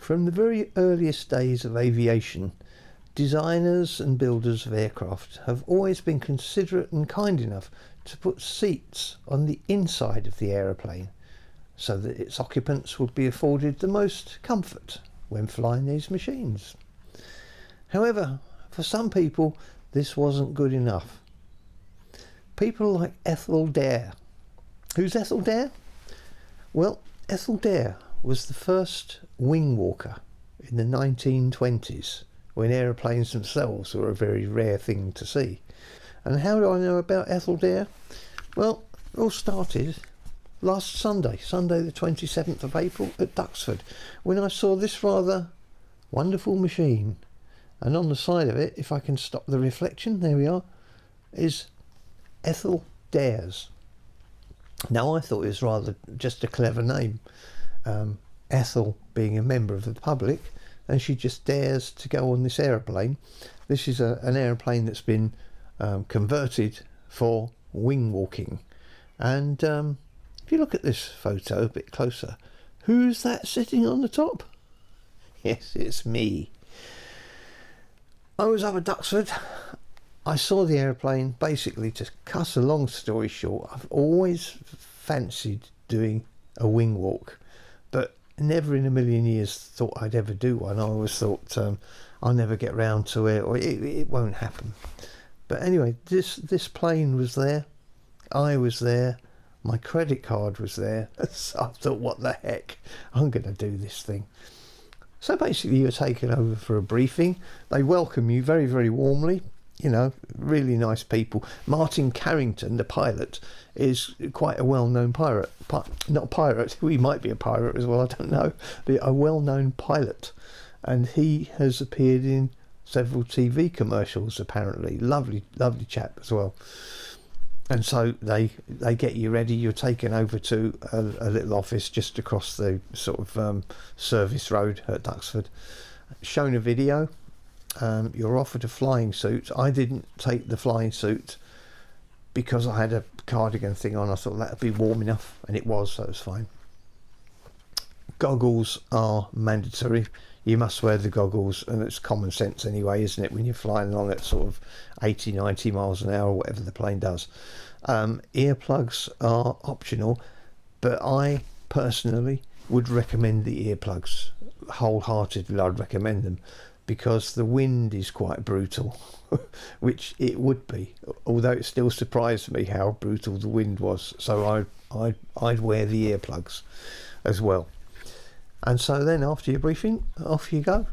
From the very earliest days of aviation, designers and builders of aircraft have always been considerate and kind enough to put seats on the inside of the aeroplane so that its occupants would be afforded the most comfort when flying these machines. However, for some people this wasn't good enough. People like Ethel Dares. Who's Ethel Dares? Well, Ethel Dares was the first wingwalker in the 1920s, when aeroplanes themselves were a very rare thing to see. And how do I know about Ethel Dares? Well, it all started last Sunday the 27th of April at Duxford, when I saw this rather wonderful machine. And on the side of it, if I can stop the reflection, there we are, is Ethel Dares. Now, I thought it was rather just a clever name, Ethel being a member of the public, and she just dares to go on this aeroplane. This is an aeroplane that's been converted for wing walking. And if you look at this photo a bit closer, who's that sitting on the top? Yes, it's me. I was up at Duxford. I saw the aeroplane. Basically, to cut a long story short, I've always fancied doing a wing walk, but never in a million years thought I'd ever do one. I always thought I'll never get round to it, or it won't happen. But anyway, this plane was there. I was there. My credit card was there. So I thought, what the heck? I'm going to do this thing. So basically, you're taken over for a briefing. They welcome you very, very warmly. You know, really nice people. Martin Carrington, the pilot, is quite a well-known pirate. Not pirate, he might be a pirate as well, I don't know. But a well-known pilot. And he has appeared in several TV commercials, apparently. Lovely, lovely chap as well. And so they get you ready. You're taken over to a little office just across the sort of service road at Duxford. Shown a video. You're offered a flying suit. I didn't take the flying suit because I had a cardigan thing on. I thought that'd be warm enough, and it was, so it was fine. Goggles are mandatory. You must wear the goggles, and it's common sense anyway, isn't it, when you're flying along at sort of 80, 90 miles an hour, or whatever the plane does. Earplugs are optional, but I personally would recommend the earplugs. Wholeheartedly, I'd recommend them, because the wind is quite brutal, which it would be, although it still surprised me how brutal the wind was. So I'd wear the earplugs as well. And so then after your briefing, off you go.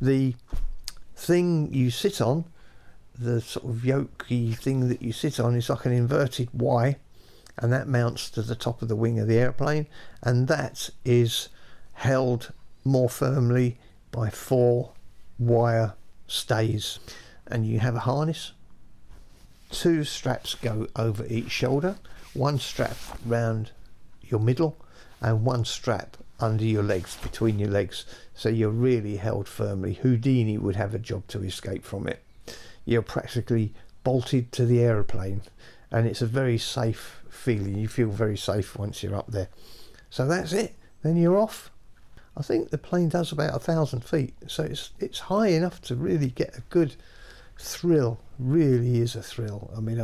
The thing you sit on, the sort of yokey thing that you sit on, is like an inverted Y, and that mounts to the top of the wing of the airplane, and that is held more firmly by 4 wire stays. And you have a harness. 2 straps go over each shoulder, 1 strap round your middle, and 1 strap under your legs, between your legs, so you're really held firmly. Houdini would have a job to escape from it. You're practically bolted to the aeroplane, and it's a very safe feeling. You feel very safe once you're up there. So that's it. Then you're off. I think the plane does about 1,000 feet, so it's high enough to really get a good thrill. Really is a thrill. I mean,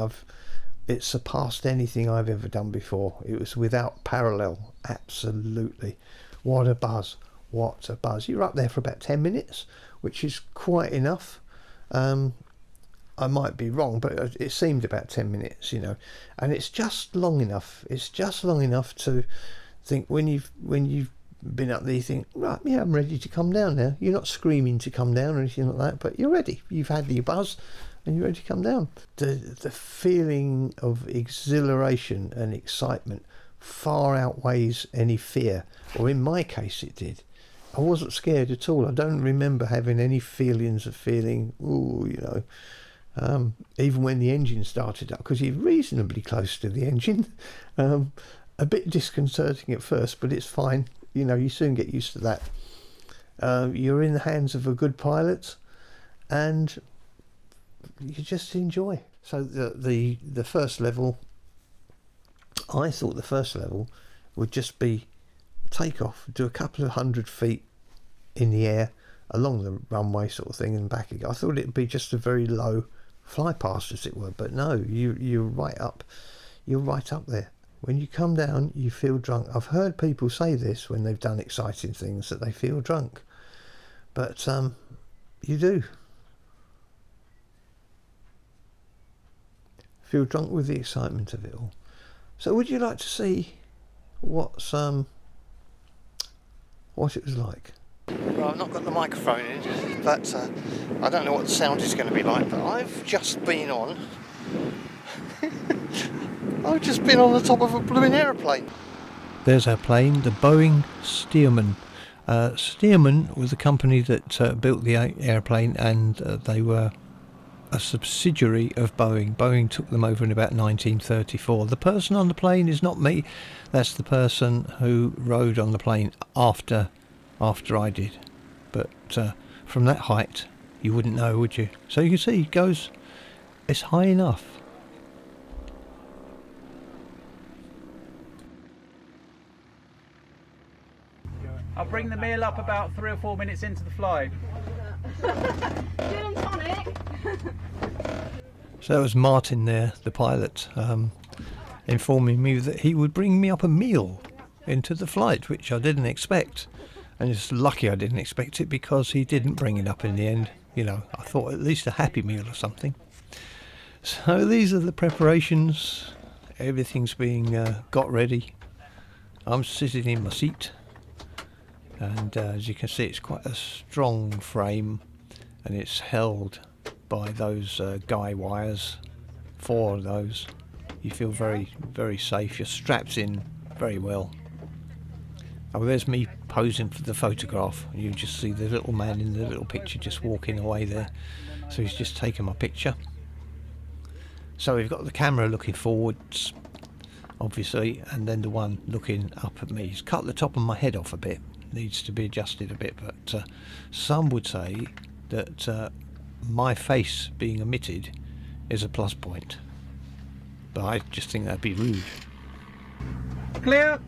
it surpassed anything I've ever done before. It was without parallel. Absolutely. What a buzz. What a buzz. You're up there for about 10 minutes, which is quite enough. I might be wrong, but it seemed about 10 minutes, you know. And it's just long enough. It's just long enough to think, when you've been up there, you think, right, yeah, I'm ready to come down now. You're not screaming to come down or anything like that, but you're ready. You've had your buzz and you're ready to come down. The feeling of exhilaration and excitement far outweighs any fear, or in my case it did. I wasn't scared at all. I don't remember having any feelings of feeling, ooh, you know, even when the engine started up, because you're reasonably close to the engine. A bit disconcerting at first, but it's fine. You know, you soon get used to that. You're in the hands of a good pilot, and you just enjoy. So the first level, I thought the first level would just be take off, do a couple of 100 feet in the air along the runway sort of thing and back again. I thought it'd be just a very low fly past, as it were, but no, you're right up there. When you come down, you feel drunk. I've heard people say this when they've done exciting things, that they feel drunk, but you do feel drunk with the excitement of it all. So would you like to see what it was like? Well, I've not got the microphone in, but I don't know what the sound is going to be like, but I've just been on the top of a blooming aeroplane. There's our plane, the Boeing Stearman. Stearman was the company that built the airplane, and they were a subsidiary of Boeing. Boeing took them over in about 1934. The person on the plane is not me. That's the person who rode on the plane after I did. But from that height, you wouldn't know, would you? So you can see it's high enough. I'll bring the meal up about 3 or 4 minutes into the flight. Gin and tonic. So that was Martin there, the pilot, informing me that he would bring me up a meal into the flight, which I didn't expect. And it's lucky I didn't expect it, because he didn't bring it up in the end. You know, I thought at least a Happy Meal or something. So these are the preparations. Everything's being got ready. I'm sitting in my seat. And as you can see, it's quite a strong frame, and it's held by those guy wires, 4 of those. You feel very, very safe. You're strapped in very well. Oh, there's me posing for the photograph. You just see the little man in the little picture just walking away there. So he's just taken my picture. So we've got the camera looking forwards, obviously, and then the one looking up at me. He's cut the top of my head off a bit. Needs to be adjusted a bit, but some would say that my face being omitted is a plus point. But I just think that'd be rude. Clear!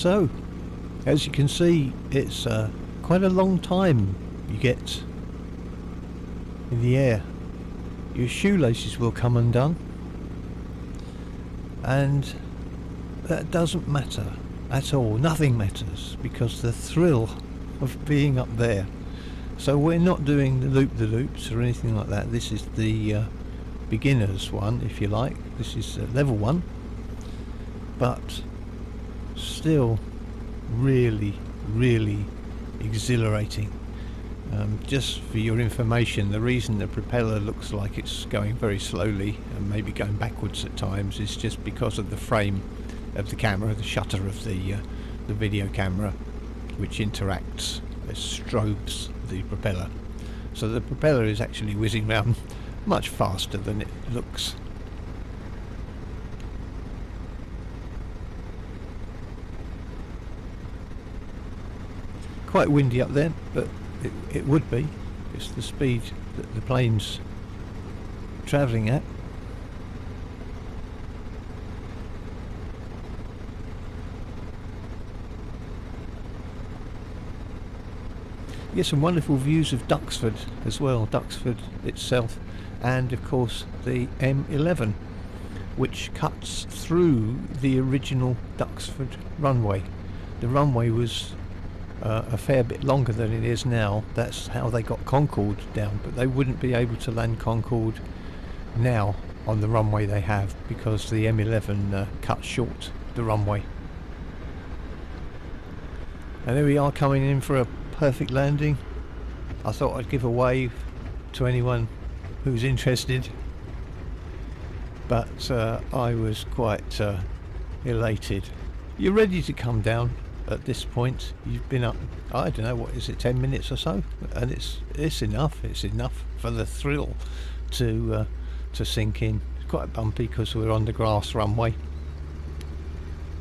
So, as you can see, it's quite a long time you get in the air. Your shoelaces will come undone, and that doesn't matter at all. Nothing matters, because the thrill of being up there. So we're not doing the loop-the-loops or anything like that. This is the beginner's one, if you like. This is level 1, but still really exhilarating. Just for your information, the reason the propeller looks like it's going very slowly and maybe going backwards at times is just because of the frame of the camera, the shutter of the video camera, which interacts as strobes the propeller. So the propeller is actually whizzing around much faster than it looks. Quite windy up there, but it would be. It's the speed that the plane's travelling at. You get some wonderful views of Duxford as well, Duxford itself, and of course the M11, which cuts through the original Duxford runway. The runway was a fair bit longer than it is now. That's how they got Concorde down, but they wouldn't be able to land Concorde now on the runway they have, because the M11 cut short the runway. And there we are, coming in for a perfect landing. I thought I'd give a wave to anyone who's interested, but I was quite elated. You're ready to come down at this point. You've been up, I don't know, what is it, 10 minutes or so, and it's enough for the thrill to sink in. It's quite bumpy because we're on the grass runway.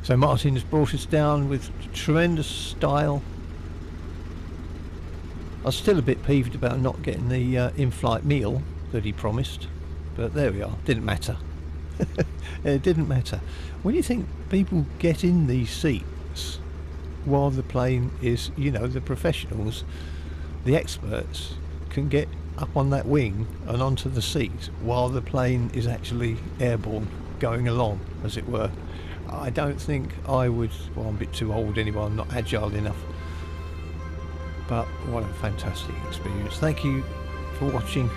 So Martin has brought us down with tremendous style. I was still a bit peeved about not getting the in-flight meal that he promised, but there we are. Didn't matter. It didn't matter. When you think people get in these seats while the plane is, you know, the professionals, the experts, can get up on that wing and onto the seat while the plane is actually airborne, going along, as it were. I don't think I would. Well, I'm a bit too old anyway, I'm not agile enough. But what a fantastic experience. Thank you for watching.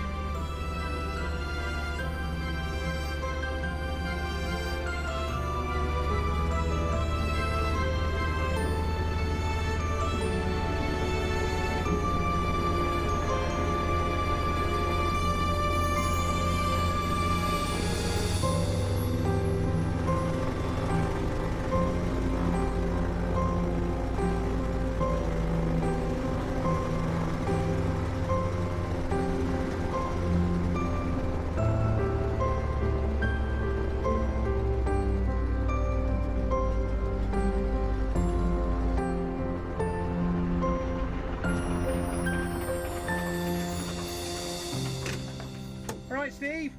Right, Steve.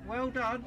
Well done.